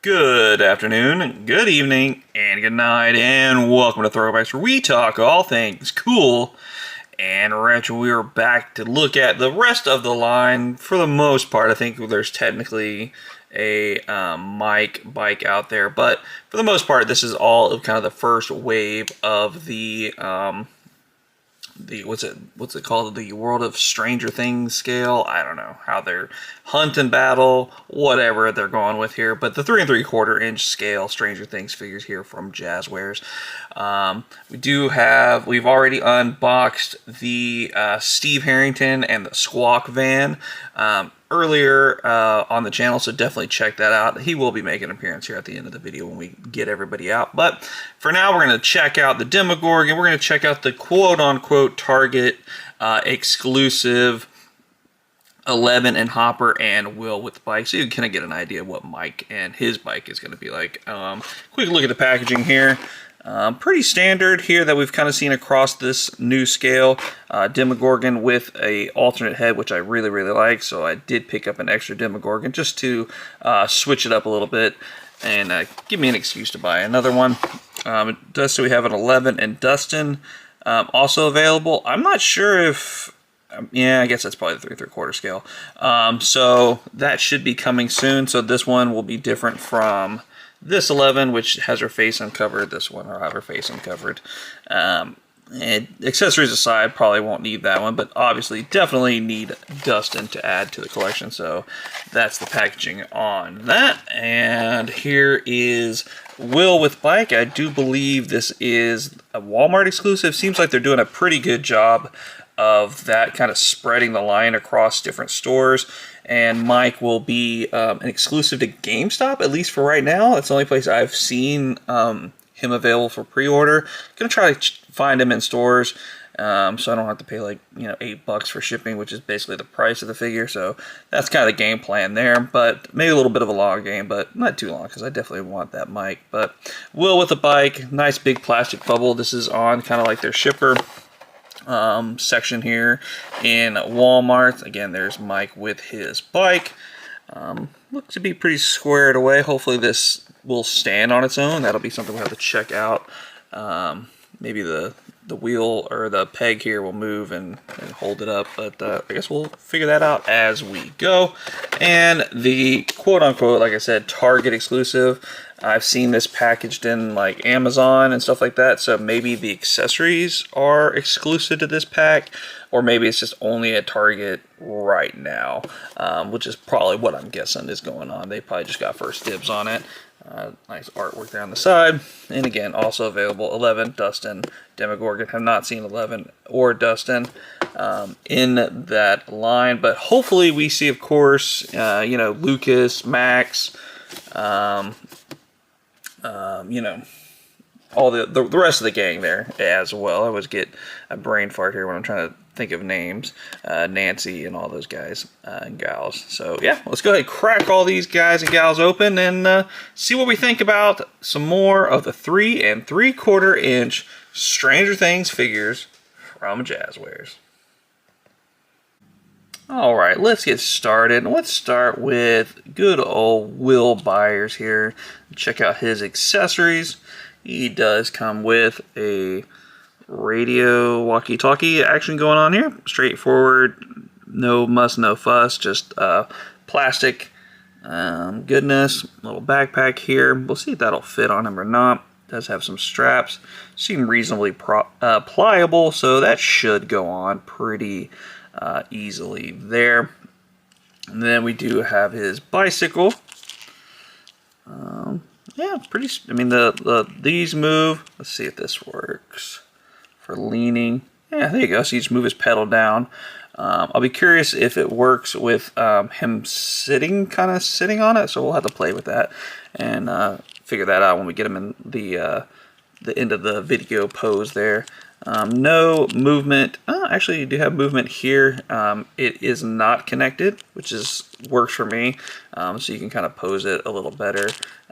Good afternoon, good evening, and good night, and welcome to Throwbacks, where we talk all things cool and retro. We are back to look at the rest of the line. For the most part, I think there's technically a Mike bike out there, but for the most part, this is all of kind of the first wave of the what's it called, the World of Stranger Things scale. I don't know how they're hunt and battle, whatever they're going with here, but the 3 3/4 inch scale Stranger Things figures here from Jazwares. We've already unboxed the Steve Harrington and the Squawk Van earlier on the channel, so definitely check that out. He will be making an appearance here at the end of the video when we get everybody out. But for now, we're going to check out the Demogorgon. We're going to check out the quote-unquote Target exclusive 11 and Hopper and Will with the bike, so you can kind of get an idea of what Mike and his bike is going to be like. Quick look at the packaging here. Pretty standard here that we've kind of seen across this new scale. Demogorgon with a alternate head, which I really like, so I did pick up an extra Demogorgon just to switch it up a little bit and give me an excuse to buy another one. It does, so we have an 11 and Dustin also available. I'm not sure if... yeah, I guess that's probably the 3 3/4 scale. So that should be coming soon. So this one will be different from this 11, which has her face uncovered. This one will have her face uncovered. And accessories aside, probably won't need that one, but obviously definitely need Dustin to add to the collection. So that's the packaging on that. And here is Will with bike. I do believe this is a Walmart exclusive. Seems like they're doing a pretty good job of that, kind of spreading the line across different stores. And Mike will be an exclusive to GameStop, at least for right now. That's the only place I've seen him available for pre-order. Gonna try to find him in stores, so I don't have to pay like $8 for shipping, which is basically the price of the figure. So that's kind of the game plan there. But maybe a little bit of a long game, but not too long, because I definitely want that Mike. But Will with the bike, nice big plastic bubble. This is on kind of like their shipper section here in Walmart. Again, there's Mike with his bike. Looks to be pretty squared away. Hopefully this will stand on its own. That'll be something we'll have to check out. Maybe the wheel or the peg here will move and hold it up, but I guess we'll figure that out as we go. And the quote-unquote, like I said, Target exclusive. I've seen this packaged in like Amazon and stuff like that, so maybe the accessories are exclusive to this pack, or maybe it's just only at Target right now, which is probably what I'm guessing is going on. They probably just got first dibs on it. Nice artwork there on the side. And again, also available 11, Dustin, Demogorgon. Have not seen 11 or Dustin in that line, but hopefully we see, of course, Lucas, Max, all the rest of the gang there as well. I always get a brain fart here when I'm trying to think of names. Nancy and all those guys and gals. So yeah, let's go ahead and crack all these guys and gals open and see what we think about some more of the 3 3/4 inch Stranger Things figures from Jazwares. Alright, let's get started. Let's start with good old Will Byers here. Check out his accessories. He does come with a radio walkie-talkie action going on here. Straightforward, no muss, no fuss, just plastic goodness. Little backpack here. We'll see if that'll fit on him or not. Does have some straps. Seem reasonably pliable, so that should go on pretty easily there. And then we do have his bicycle. Yeah, pretty. I mean, these move. Let's see if this works for leaning. Yeah, there you go. So you just move his pedal down. I'll be curious if it works with him kind of sitting on it. So we'll have to play with that and figure that out when we get him in the end of the video pose there. No movement. Actually, you do have movement here. It is not connected, which works for me. So you can kind of pose it a little better.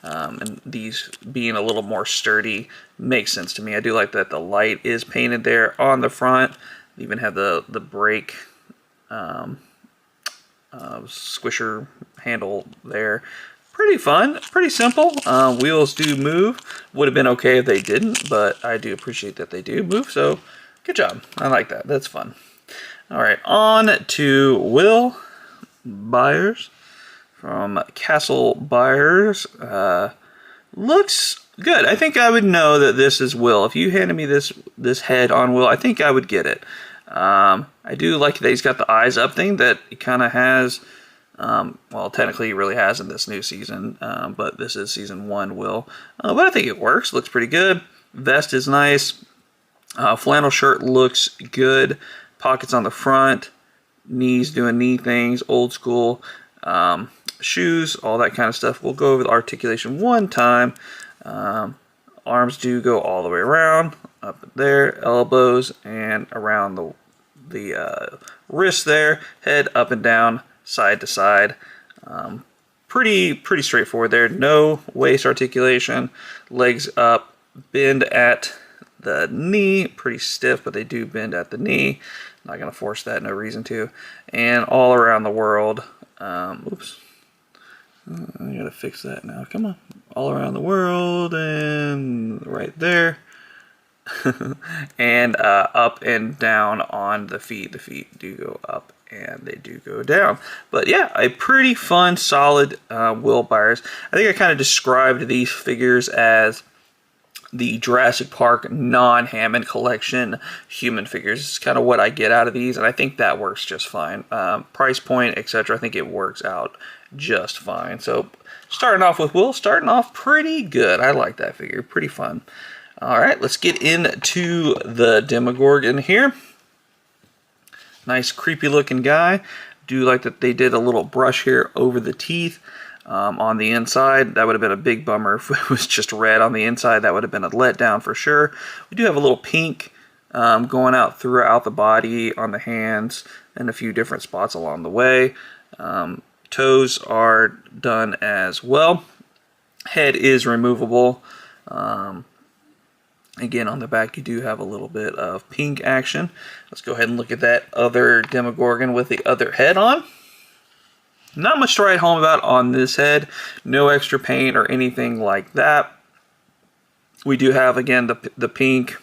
And these being a little more sturdy makes sense to me. I do like that the light is painted there on the front. You even have the brake squisher handle there. pretty fun, pretty simple. Wheels do move. Would have been okay if they didn't, but I do appreciate that they do move, so good job. I like that. That's fun. All right, on to Will Byers from Castle Byers. Looks good. I think I would know that this is Will. If you handed me this head on Will, I think I would get it. I do like that he's got the eyes up thing that he kind of has. Well, technically he really has in this new season, but this is season 1 Will. But I think it works. Looks pretty good. Vest is nice. Flannel shirt looks good. Pockets on the front. Knees doing knee things. Old school. Shoes, all that kind of stuff. We'll go over the articulation one time. Arms do go all the way around, up there, elbows, and around the wrist there. Head up and down, side to side. Pretty straightforward there. No waist articulation. Legs up, bend at the knee. Pretty stiff, but they do bend at the knee. Not going to force that, no reason to. And all around the world. Oops. I gotta fix that now. Come on. All around the world and right there. And up and down on the feet. The feet do go up and they do go down. But yeah, a pretty fun, solid Will Byers. I think I kind of described these figures as the Jurassic Park non-Hammond collection human figures. It's kind of what I get out of these, and I think that works just fine. Price point, etc. I think it works out just fine. So starting off with Will, starting off pretty good. I like that figure, pretty fun. All right, let's get into the Demogorgon here. Nice creepy looking guy. Do like that they did a little brush here over the teeth. On the inside, that would have been a big bummer if it was just red on the inside. That would have been a letdown for sure. We do have a little pink going out throughout the body, on the hands, and a few different spots along the way. Toes are done as well. Head is removable. Again, on the back, you do have a little bit of pink action. Let's go ahead and look at that other Demogorgon with the other head on. Not much to write home about on this head. No extra paint or anything like that. We do have, again, the pink,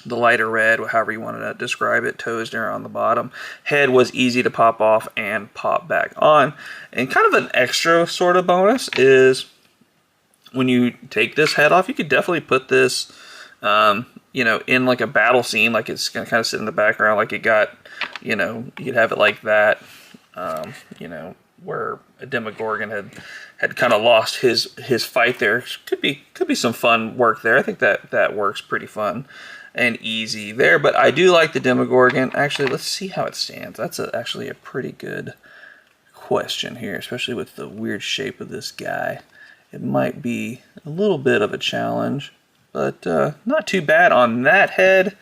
the lighter red, however you want to describe it. Toes there on the bottom. Head was easy to pop off and pop back on. And kind of an extra sort of bonus is when you take this head off, you could definitely put this, you know, in like a battle scene. Like it's going to kind of sit in the background like it got, you know, you could have it like that. You know, where a Demogorgon had kind of lost his fight there. Could be some fun work there. I think that works pretty fun and easy there. But I do like the Demogorgon. Actually, let's see how it stands. That's actually a pretty good question here, especially with the weird shape of this guy. It might be a little bit of a challenge, but not too bad on that head.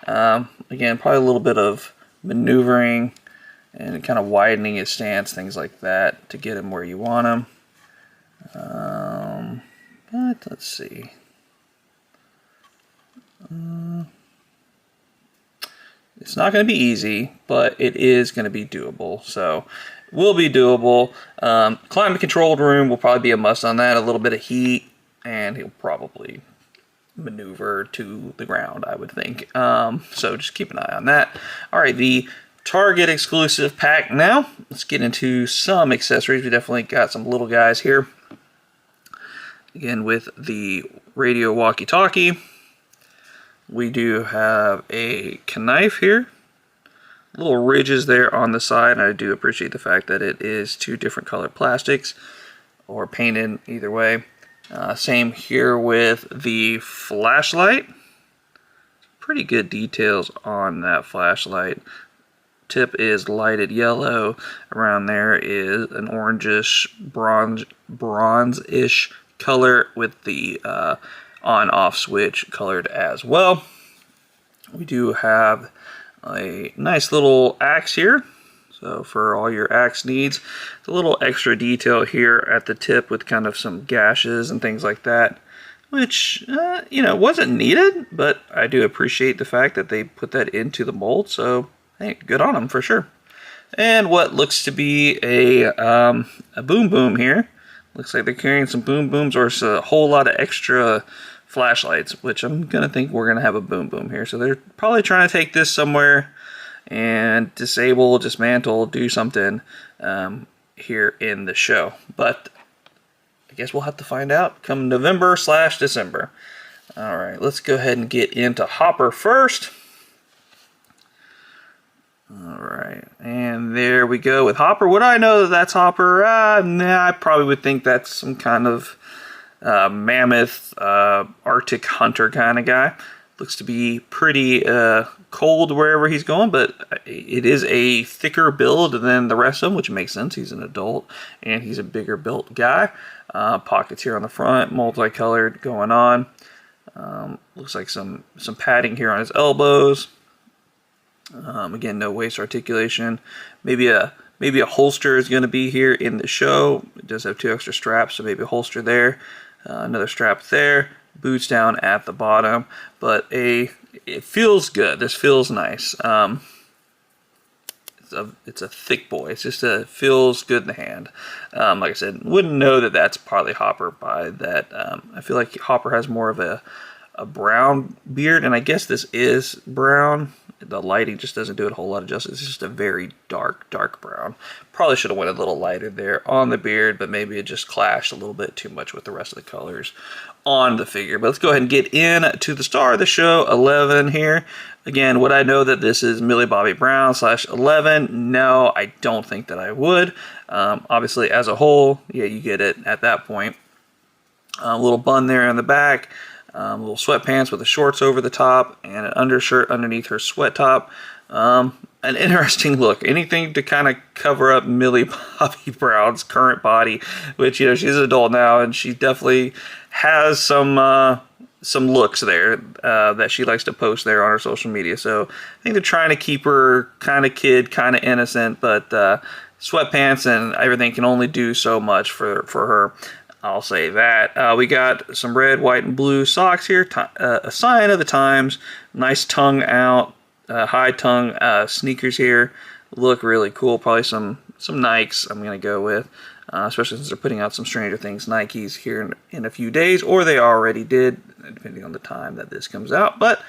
Again, probably a little bit of maneuvering and kind of widening his stance, things like that, to get him where you want him. But let's see. It's not going to be easy, but it is going to be doable. So, will be doable. Climate controlled room will probably be a must on that. A little bit of heat, and he'll probably maneuver to the ground, I would think. So just keep an eye on that. All right, the Target exclusive pack now. Let's get into some accessories. We definitely got some little guys here. Again, with the radio walkie-talkie. We do have a knife here. Little ridges there on the side, and I do appreciate the fact that it is 2 different colored plastics, or painted either way. Same here with the flashlight. Pretty good details on that flashlight. Tip is lighted yellow. Around there is an orangish, bronze-ish color with the on-off switch colored as well. We do have a nice little axe here. So for all your axe needs, it's a little extra detail here at the tip with kind of some gashes and things like that, which, you know, wasn't needed, but I do appreciate the fact that they put that into the mold. So hey, good on them for sure. And what looks to be a boom boom here. Looks like they're carrying some boom booms or a whole lot of extra flashlights, which I'm going to think we're going to have a boom boom here. So they're probably trying to take this somewhere and disable, dismantle, do something here in the show. But I guess we'll have to find out come November/December. All right, let's go ahead and get into Hopper first. All right, and there we go with Hopper. Would I know that that's Hopper? Nah, I probably would think that's some kind of mammoth, Arctic hunter kind of guy. Looks to be pretty cold wherever he's going, but it is a thicker build than the rest of them, which makes sense. He's an adult, and he's a bigger built guy. Pockets here on the front, multicolored going on. Looks like some padding here on his elbows. Again, no waist articulation. Maybe a holster is going to be here in the show. It does have 2 extra straps, so maybe a holster there. Another strap there. Boots down at the bottom. But it feels good. This feels nice. It's a thick boy. It's just feels good in the hand. Like I said, wouldn't know that that's probably Hopper by that. I feel like Hopper has more of a brown beard, and I guess this is brown. The lighting just doesn't do it a whole lot of justice. It's just a very dark brown. Probably should have went a little lighter there on the beard, but maybe it just clashed a little bit too much with the rest of the colors on the figure. But let's go ahead and get into the star of the show, 11 here. Again, would I know that this is Millie Bobby Brown /11? No, I don't think that I would. Obviously, as a whole, yeah, you get it at that point. A little bun there in the back. Little sweatpants with the shorts over the top and an undershirt underneath her sweat top. An interesting look. Anything to kind of cover up Millie Bobby Brown's current body, which, you know, she's an adult now, and she definitely has some looks there that she likes to post there on her social media. So I think they're trying to keep her kind of kid, kind of innocent, but sweatpants and everything can only do so much for her. I'll say that. We got some red, white, and blue socks here. A sign of the times. Nice tongue out. High tongue sneakers here. Look really cool. Probably some Nikes I'm going to go with. Especially since they're putting out some Stranger Things Nikes here in a few days. Or they already did, depending on the time that this comes out. But,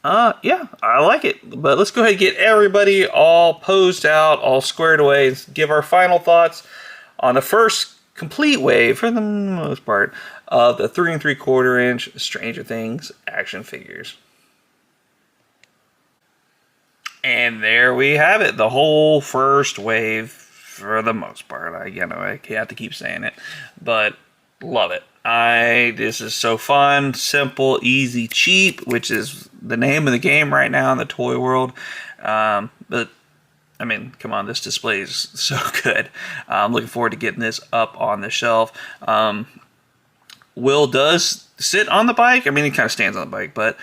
yeah, I like it. But let's go ahead and get everybody all posed out, all squared away. And give our final thoughts on the first complete wave, for the most part, of the 3 3/4 inch Stranger Things action figures. And there we have it, the whole first wave, for the most part. I have to keep saying it, but love it. This is so fun, simple, easy, cheap, which is the name of the game right now in the toy world. But I mean, come on, this display is so good. I'm looking forward to getting this up on the shelf. Will does sit on the bike. I mean, he kind of stands on the bike, but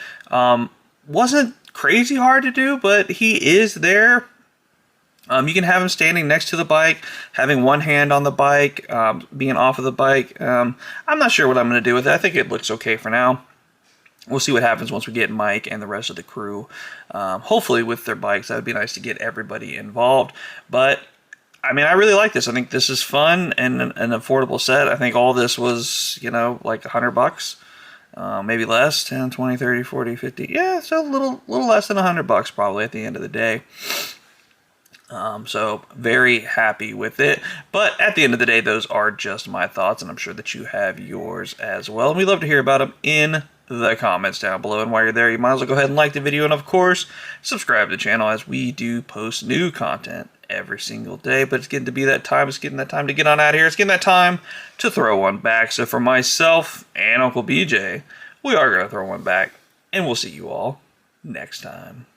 wasn't crazy hard to do, but he is there. You can have him standing next to the bike, having one hand on the bike, being off of the bike. I'm not sure what I'm going to do with it. I think it looks okay for now. We'll see what happens once we get Mike and the rest of the crew, hopefully with their bikes. That would be nice to get everybody involved. But, I mean, I really like this. I think this is fun and an affordable set. I think all this was, you know, like $100, maybe less, 10, 20, 30, 40, 50. Yeah, so a little less than $100 probably at the end of the day. So very happy with it. But at the end of the day, those are just my thoughts, and I'm sure that you have yours as well. And we'd love to hear about them in the comments down below. And while you're there, you might as well go ahead and like the video, and of course subscribe to the channel, as we do post new content every single day. But it's getting to be that time. It's getting that time to get on out of here. It's getting that time to throw one back. So for myself and Uncle BJ, we are going to throw one back, and we'll see you all next time.